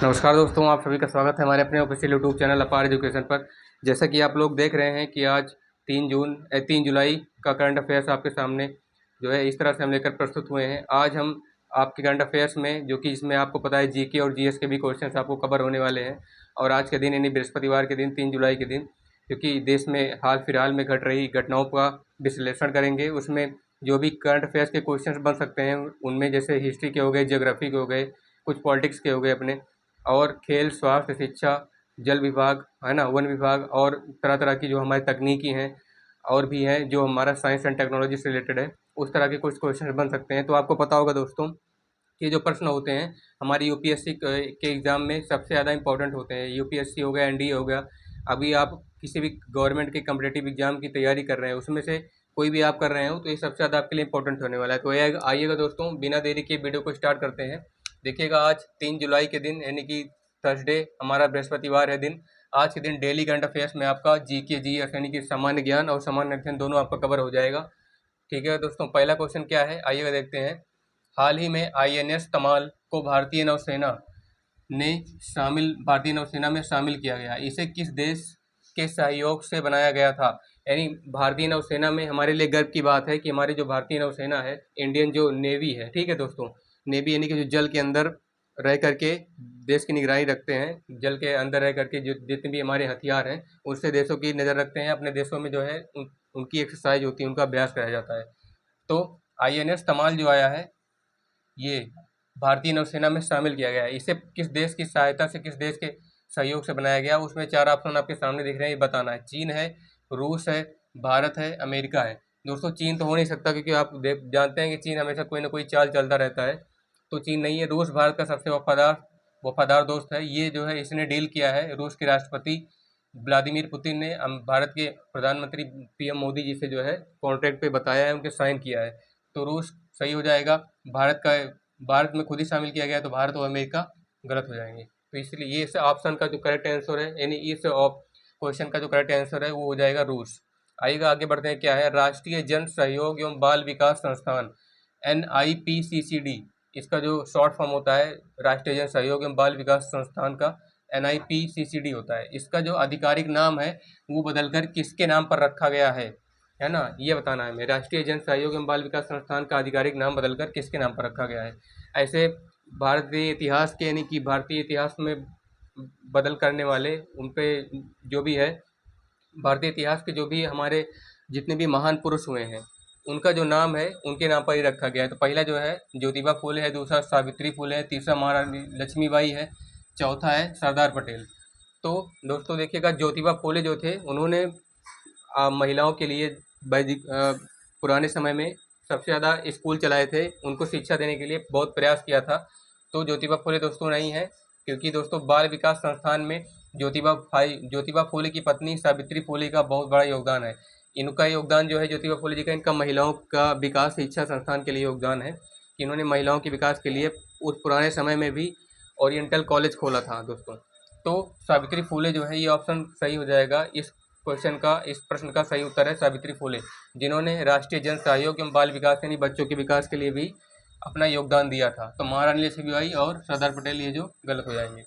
नमस्कार दोस्तों, आप सभी का स्वागत है हमारे अपने ऑफिशियल यूट्यूब चैनल अपार एजुकेशन पर। जैसा कि आप लोग देख रहे हैं कि आज 3 जुलाई का करंट अफेयर्स आपके सामने जो है इस तरह से हम लेकर प्रस्तुत हुए हैं। आज हम आपके करंट अफेयर्स में, जो कि इसमें आपको पता है जीके और जीएस के भी क्वेश्चंस आपको कवर होने वाले हैं। और आज के दिन यानी बृहस्पतिवार के दिन 3 जुलाई के दिन, क्योंकि देश में हाल फिलहाल में घट रही घटनाओं का विश्लेषण करेंगे। उसमें जो भी करंट अफेयर्स के क्वेश्चंस बन सकते हैं उनमें जैसे हिस्ट्री के हो गए, ज्योग्राफी के हो गए, कुछ पॉलिटिक्स के हो गए अपने, और खेल, स्वास्थ्य, शिक्षा, जल विभाग, है ना, वन विभाग, और तरह तरह की जो हमारी तकनीकी हैं और भी हैं जो हमारा साइंस एंड टेक्नोलॉजी से रिलेटेड है, उस तरह के कुछ क्वेश्चन बन सकते हैं। तो आपको पता होगा दोस्तों कि जो प्रश्न होते हैं हमारी यूपीएससी के एग्ज़ाम में सबसे ज़्यादा इंपॉर्टेंट होते हैं। यूपीएससी हो गया, एनडीए हो गया, अभी आप किसी भी गवर्नमेंट के कम्पिटिटिव एग्जाम की तैयारी कर रहे हैं, उसमें से कोई भी आप कर रहे हो तो ये सबसे ज़्यादा आपके लिए इंपॉर्टेंट होने वाला है। तो आइएगा दोस्तों, बिना देरी के वीडियो को स्टार्ट करते हैं। देखिएगा, आज 3 जुलाई के दिन यानी कि थर्सडे, हमारा बृहस्पतिवार है दिन। आज के दिन डेली करंट अफेयर्स में आपका जीके जीएस यानी कि सामान्य ज्ञान और सामान्य अध्ययन दोनों आपका कवर हो जाएगा। ठीक है दोस्तों, पहला क्वेश्चन क्या है आइएगा देखते हैं। हाल ही में आईएनएस तमाल को भारतीय नौसेना में शामिल किया गया। इसे किस देश के सहयोग से बनाया गया था? यानी भारतीय नौसेना में हमारे लिए गर्व की बात है कि हमारी जो भारतीय नौसेना है, इंडियन जो नेवी है, ठीक है दोस्तों, नेवी यानी कि जो जल के अंदर रह करके देश की निगरानी रखते हैं, जल के अंदर रह करके जो जितने भी हमारे हथियार हैं उससे देशों की नज़र रखते हैं। अपने देशों में जो है उनकी एक्सरसाइज होती है, उनका अभ्यास कराया जाता है। तो आईएनएस तमाल जो आया है ये भारतीय नौसेना में शामिल किया गया है। इसे किस देश की सहायता से, किस देश के सहयोग से बनाया गया? उसमें 4 ऑप्शन आपके सामने दिख रहे हैं, ये बताना है। चीन है, रूस है, भारत है, अमेरिका है। दोस्तों चीन तो हो नहीं सकता, क्योंकि आप जानते हैं कि चीन हमेशा कोई ना कोई चाल चलता रहता है। तो चीन नहीं है। रूस भारत का सबसे वफादार दोस्त है। ये जो है इसने डील किया है रूस के राष्ट्रपति व्लादिमीर पुतिन ने भारत के प्रधानमंत्री पीएम मोदी जी से जो है कॉन्ट्रैक्ट पे बताया है, उनके साइन किया है। तो रूस सही हो जाएगा। भारत में खुद ही शामिल किया गया, तो भारत और अमेरिका गलत हो जाएंगे। तो इसलिए ये इस ऑप्शन का जो करेक्ट आंसर है, यानी इस क्वेश्चन का जो करेक्ट आंसर है वो हो जाएगा रूस। आइएगा आगे बढ़ते हैं। क्या है? राष्ट्रीय जन सहयोग एवं बाल विकास संस्थान NIPCCD, इसका जो शॉर्ट फॉर्म होता है राष्ट्रीय जन सहयोग एवं बाल विकास संस्थान का NIPCCD होता है। इसका जो आधिकारिक नाम है वो बदलकर किसके नाम पर रखा गया है ना, ये बताना है हमें। राष्ट्रीय जन सहयोग एवं बाल विकास संस्थान का आधिकारिक नाम बदलकर किसके नाम पर रखा गया है? ऐसे भारतीय इतिहास के, यानी कि भारतीय इतिहास में बदल करने वाले, उन पे जो भी है भारतीय इतिहास के जो भी हमारे जितने भी महान पुरुष हुए हैं उनका जो नाम है उनके नाम पर ही रखा गया है। तो पहला जो है ज्योतिबा फुले है, दूसरा सावित्री फुले है, तीसरा महारानी लक्ष्मीबाई है, चौथा है सरदार पटेल। तो दोस्तों देखिएगा, ज्योतिबा फुले जो थे उन्होंने महिलाओं के लिए पुराने समय में सबसे ज़्यादा स्कूल चलाए थे, उनको शिक्षा देने के लिए बहुत प्रयास किया था। तो ज्योतिबा फुले दोस्तों नहीं है, क्योंकि दोस्तों बाल विकास संस्थान में ज्योतिबा फुले की पत्नी सावित्री फुले का बहुत बड़ा योगदान है। इनका योगदान जो है ज्योतिबा फुले जी का, इनका महिलाओं का विकास शिक्षा संस्थान के लिए योगदान है कि इन्होंने महिलाओं के विकास के लिए उस पुराने समय में भी ओरिएंटल कॉलेज खोला था दोस्तों। तो सावित्री फुले जो है ये ऑप्शन सही हो जाएगा। इस प्रश्न का सही उत्तर है सावित्री फुले, जिन्होंने राष्ट्रीय जन सहयोग एवं बाल विकास यानी बच्चों के विकास के लिए भी अपना योगदान दिया था। तो महारानी लक्ष्मीबाई और सरदार पटेल ये जो गलत हो जाएंगे।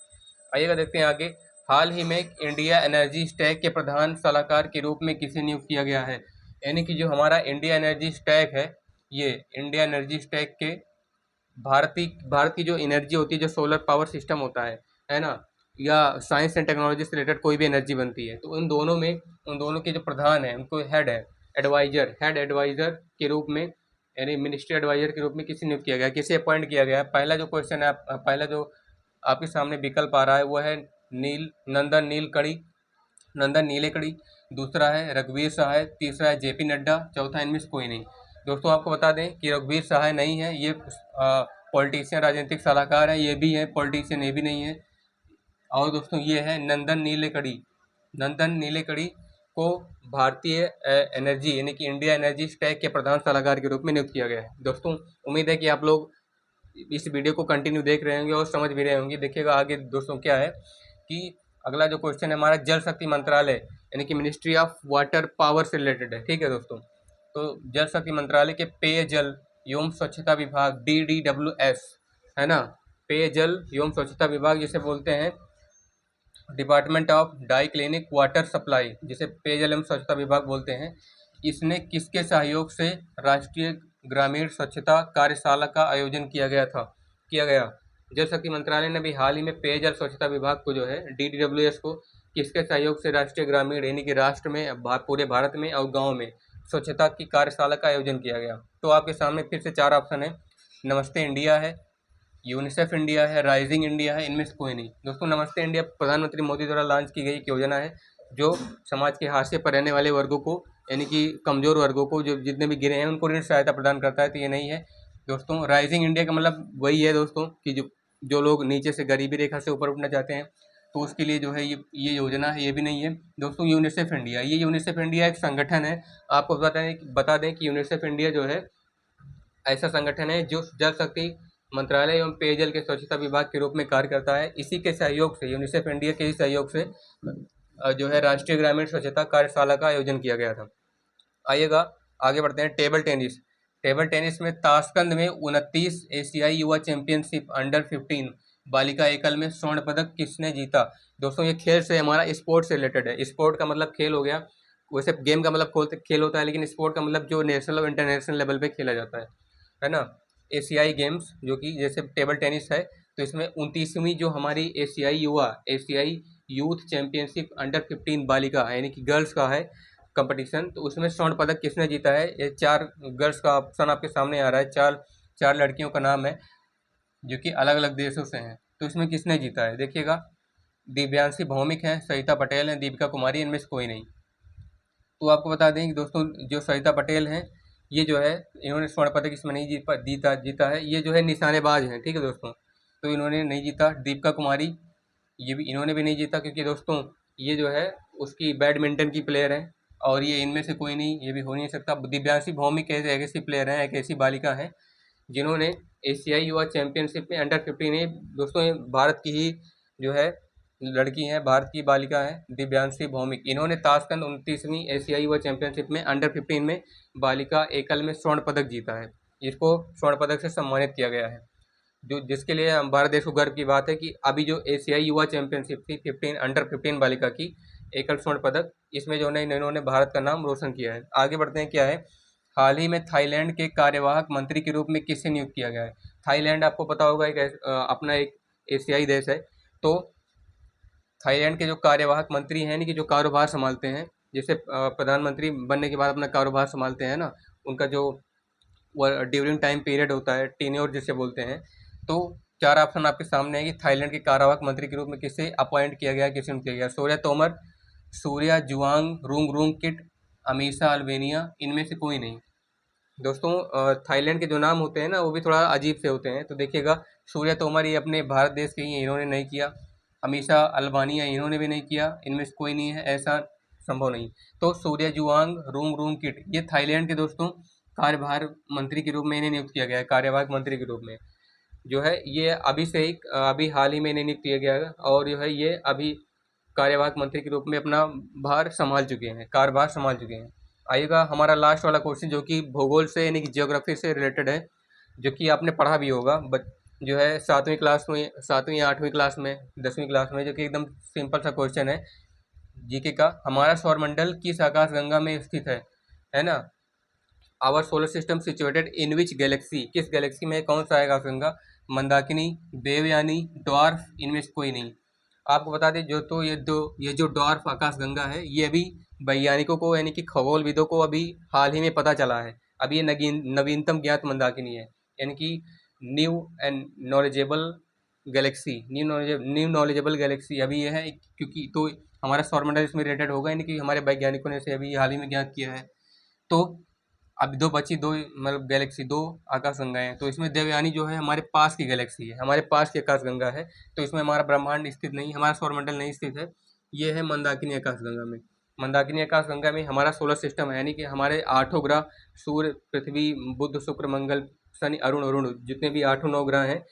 आइएगा देखते हैं आगे। हाल ही में इंडिया एनर्जी स्टैक के प्रधान सलाहकार के रूप में किसे नियुक्त किया गया है? यानी कि जो हमारा इंडिया एनर्जी स्टैक है, ये इंडिया एनर्जी स्टैक के भारत की जो एनर्जी होती है, जो सोलर पावर सिस्टम होता है ना, या साइंस एंड टेक्नोलॉजी से रिलेटेड कोई भी एनर्जी बनती है, तो उन दोनों के जो प्रधान है, उनको हेड एडवाइजर के रूप में, यानी मिनिस्ट्री एडवाइजर के रूप में किसे नियुक्त किया गया, किसे अपॉइंट किया गया है? पहला जो क्वेश्चन है, पहला जो आपके सामने विकल्प आ रहा है वो है नंदन नीलेकणी, दूसरा है रघुवीर सहाय, तीसरा है जेपी नड्डा, चौथा इनमें से कोई नहीं। दोस्तों आपको बता दें कि रघुवीर सहाय नहीं है, ये पॉलिटिशियन, राजनीतिक सलाहकार है, ये भी है पॉलिटिशियन, ये भी नहीं है। और दोस्तों ये है नंदन नीलेकणी को भारतीय एनर्जी यानी कि इंडिया एनर्जी स्टैक के प्रधान सलाहकार के रूप में नियुक्त किया गया है। दोस्तों उम्मीद है कि आप लोग इस वीडियो को कंटिन्यू देख रहे होंगे और समझ भी रहे होंगे। देखिएगा आगे दोस्तों क्या है कि अगला जो क्वेश्चन है हमारा जल शक्ति मंत्रालय यानी कि मिनिस्ट्री ऑफ वाटर पावर से रिलेटेड है। ठीक है दोस्तों, तो जल शक्ति मंत्रालय के पेयजल एवं स्वच्छता विभाग DDWS है ना, पेयजल एवं स्वच्छता विभाग जिसे बोलते हैं department of drinking water supply, जिसे पेयजल एवं स्वच्छता विभाग बोलते हैं, इसने किसके सहयोग से राष्ट्रीय ग्रामीण स्वच्छता कार्यशाला का आयोजन किया गया। जल शक्ति मंत्रालय ने भी हाल ही में पेयजल स्वच्छता विभाग को जो है DDWS को किसके सहयोग से राष्ट्रीय ग्रामीण यानी कि राष्ट्र में पूरे भारत में और गाँव में स्वच्छता की कार्यशाला का आयोजन किया गया। तो आपके सामने फिर से 4 ऑप्शन है। नमस्ते इंडिया है, यूनिसेफ इंडिया है, राइजिंग इंडिया है, इनमें से कोई नहीं। दोस्तों नमस्ते इंडिया प्रधानमंत्री मोदी द्वारा लॉन्च की गई एक योजना है जो समाज के हाशिए पर रहने वाले वर्गों को यानी कि कमज़ोर वर्गों को जो जितने भी गिरे हैं उनको ऋण सहायता प्रदान करता है। तो ये नहीं है दोस्तों। राइजिंग इंडिया का मतलब वही है दोस्तों कि जो लोग नीचे से गरीबी रेखा से ऊपर उठना चाहते हैं तो उसके लिए जो है ये योजना है, ये भी नहीं है दोस्तों। यूनिसेफ इंडिया, ये यूनिसेफ इंडिया एक संगठन है। आपको बता दें कि यूनिसेफ इंडिया जो है ऐसा संगठन है जो जल शक्ति मंत्रालय एवं पेयजल के स्वच्छता विभाग के रूप में कार्य करता है। इसी के सहयोग से, यूनिसेफ इंडिया के ही सहयोग से जो है राष्ट्रीय ग्रामीण स्वच्छता कार्यशाला का आयोजन किया गया था। आइएगा आगे बढ़ते हैं। टेबल टेनिस में ताशकंद में 29 एशियाई युवा चैंपियनशिप अंडर 15 बालिका एकल में स्वर्ण पदक किसने जीता। दोस्तों ये खेल से हमारा स्पोर्ट से रिलेटेड है। स्पोर्ट का मतलब खेल हो गया, वैसे गेम का मतलब खेल होता है, लेकिन स्पोर्ट का मतलब जो नेशनल और इंटरनेशनल लेवल पे खेला जाता है ना। एशियाई गेम्स जो कि जैसे टेबल टेनिस है, तो इसमें 29वीं जो हमारी एशियाई यूथ चैंपियनशिप अंडर 15 बालिका यानी कि गर्ल्स का है कंपटीशन, तो उसमें स्वर्ण पदक किसने जीता है। ये 4 गर्ल्स का ऑप्शन आपके सामने आ रहा है। चार लड़कियों का नाम है जो कि अलग अलग देशों से हैं। तो इसमें किसने जीता है देखिएगा। दिव्यांशी भौमिक है, सविता पटेल है, दीपिका कुमारी, इनमें से कोई नहीं। तो आपको बता दें कि दोस्तों जो सविता पटेल हैं ये जो है इन्होंने स्वर्ण पदक इसमें नहीं जीता है। ये जो है निशानेबाज हैं, ठीक है दोस्तों, तो इन्होंने नहीं जीता। दीपिका कुमारी इन्होंने भी नहीं जीता क्योंकि दोस्तों ये जो है उसकी बैडमिंटन की प्लेयर है और ये इनमें से कोई नहीं, ये भी हो नहीं सकता। दिव्यांशी भौमिक एक ऐसी प्लेयर है, एक ऐसी बालिका है जिन्होंने एशियाई युवा चैंपियनशिप में अंडर 15 दोस्तों ये भारत की ही जो है लड़की हैं, भारत की बालिका है दिव्यांशी भौमिक। इन्होंने ताशकंद 29वीं एशियाई युवा चैंपियनशिप में अंडर 15 में बालिका एकल में स्वर्ण पदक जीता है। इसको स्वर्ण पदक से सम्मानित किया गया है, जो जिसके लिए हम भारत देश को गर्व की बात है कि अभी जो एशियाई युवा चैंपियनशिप थी अंडर 15 बालिका की एकल स्वर्ण पदक, इसमें जो है इन्होंने भारत का नाम रोशन किया है। आगे बढ़ते हैं। क्या है, हाल ही में थाईलैंड के कार्यवाहक मंत्री के रूप में किसे नियुक्त किया गया है। थाईलैंड आपको पता होगा अपना एक एशियाई देश है। तो थाईलैंड के जो कार्यवाहक मंत्री हैं, यानी कि जो कारोबार संभालते हैं, जैसे प्रधानमंत्री बनने के बाद अपना कारोबार संभालते हैं ना, उनका जो ड्यूरिंग टाइम पीरियड होता है, टेन्योर जिसे बोलते हैं। तो 4 ऑप्शन आपके सामने है कि थाईलैंड के कार्यवाहक मंत्री के रूप में किसे अपॉइंट किया गया, किसे किया गया। सूर्या तोमर, सूर्या जुआंग रूंग किट, अमीशा अल्बेनिया, इनमें से कोई नहीं। दोस्तों थाईलैंड के जो नाम होते हैं ना वो भी थोड़ा अजीब से होते हैं। तो देखिएगा, सूर्या तोमर ये अपने भारत देश के ही हैं, इन्होंने नहीं किया। अमीशा अल्बानिया इन्होंने भी नहीं किया, इनमें से कोई नहीं है, ऐसा संभव नहीं। तो सूर्या जुआंग रूंग किट ये थाईलैंड के दोस्तों कार्यभार मंत्री के रूप में इन्हें नियुक्त किया गया है, कार्यवाहक मंत्री के रूप में जो है। ये अभी हाल ही में इन्हें नियुक्त किया गया है और जो है ये अभी कार्यवाहक मंत्री के रूप में अपना कार्यभार संभाल चुके हैं। आइएगा हमारा लास्ट वाला क्वेश्चन जो कि भूगोल से यानी कि ज्योग्राफी से रिलेटेड है, जो कि आपने पढ़ा भी होगा जो है 7वीं क्लास में, 7वीं या 8वीं क्लास में, 10वीं क्लास में, जो कि एकदम सिंपल सा क्वेश्चन है जीके का। हमारा सौरमंडल किस आकाशगंगा में स्थित है ना। Our solar system situated in which galaxy, किस गैलेक्सी में कौन सा आएगा आकाशगंगा। मंदाकिनी, देवयानी, डॉर्फ, इनमें से कोई नहीं। आपको बता दें ये जो डॉर्फ आकाशगंगा है ये अभी वैज्ञानिकों को यानी कि खगोलविदों को अभी हाल ही में पता चला है। अभी ये नवीनतम ज्ञात मंदाकिनी है, यानी कि new and knowledgeable new knowledgeable Galaxy अभी ये है, क्योंकि तो हमारा सौरमंडल इसमें रिलेटेड होगा, यानी कि हमारे वैज्ञानिकों ने इसे अभी हाल ही में ज्ञात किया है। तो अब दो मतलब गैलेक्सी, 2 आकाशगंगाएं हैं। तो इसमें देवयानी जो है हमारे पास की गैलेक्सी है, हमारे पास की आकाशगंगा है। तो इसमें हमारा ब्रह्मांड स्थित नहीं, हमारा सौरमंडल नहीं स्थित है। ये है मंदाकिनी आकाशगंगा में। मंदाकिनी आकाशगंगा में हमारा सोलर सिस्टम है, यानी कि हमारे 8 ग्रह सूर्य, पृथ्वी, बुध, शुक्र, मंगल, शनि, अरुण जितने भी 8-9 ग्रह हैं,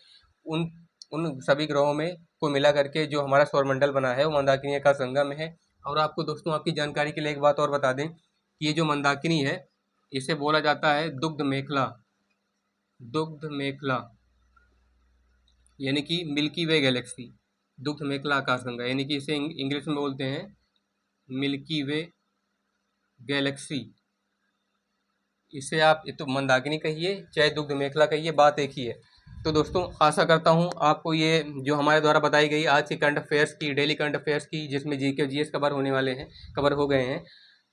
उन उन सभी ग्रहों में को मिला करके जो हमारा सौरमंडल बना है वो मंदाकिनी आकाशगंगा में है। और आपको दोस्तों आपकी जानकारी के लिए एक बात और बता दें कि ये जो मंदाकिनी है इसे बोला जाता है दुग्ध मेखला। यानी कि मिल्की वे गैलेक्सी, दुग्ध मेखला आकाशगंगा, यानी कि इसे इंग्लिश में बोलते हैं मिल्की वे गैलेक्सी। इसे आप ये तो मंदाकिनी कहिए चाहे दुग्ध मेखला कहिए, बात एक ही है। तो दोस्तों आशा करता हूँ आपको ये जो हमारे द्वारा बताई गई आज की करंट अफेयर्स की, डेली करंट अफेयर्स की, जिसमें जीके जीएस कवर होने वाले हैं, कवर हो गए हैं,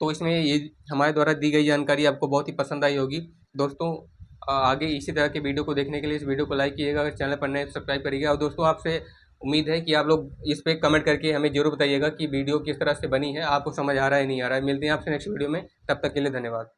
तो इसमें ये हमारे द्वारा दी गई जानकारी आपको बहुत ही पसंद आई होगी। दोस्तों आगे इसी तरह के वीडियो को देखने के लिए इस वीडियो को लाइक कीजिएगा, अगर चैनल पर नए सब्सक्राइब करिएगा। और दोस्तों आपसे उम्मीद है कि आप लोग इस पर कमेंट करके हमें जरूर बताइएगा कि वीडियो किस तरह से बनी है, आपको समझ आ रहा है नहीं आ रहा है। मिलते हैं आपसे नेक्स्ट वीडियो में, तब तक के लिए धन्यवाद।